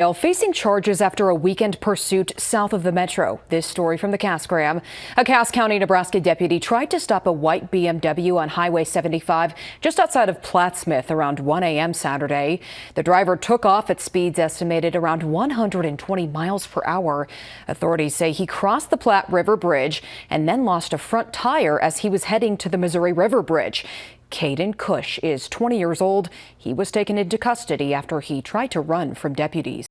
Facing charges after a weekend pursuit south of the metro. This story from the Cass Graham. A Cass County, Nebraska deputy tried to stop a white BMW on Highway 75 just outside of Plattsmouth around 1 a.m. Saturday. The driver took off at speeds estimated around 120 miles per hour. Authorities say he crossed the Platte River Bridge and then lost a front tire as he was heading to the Missouri River Bridge. Caden Cush is 20 years old. He was taken into custody after he tried to run from deputies.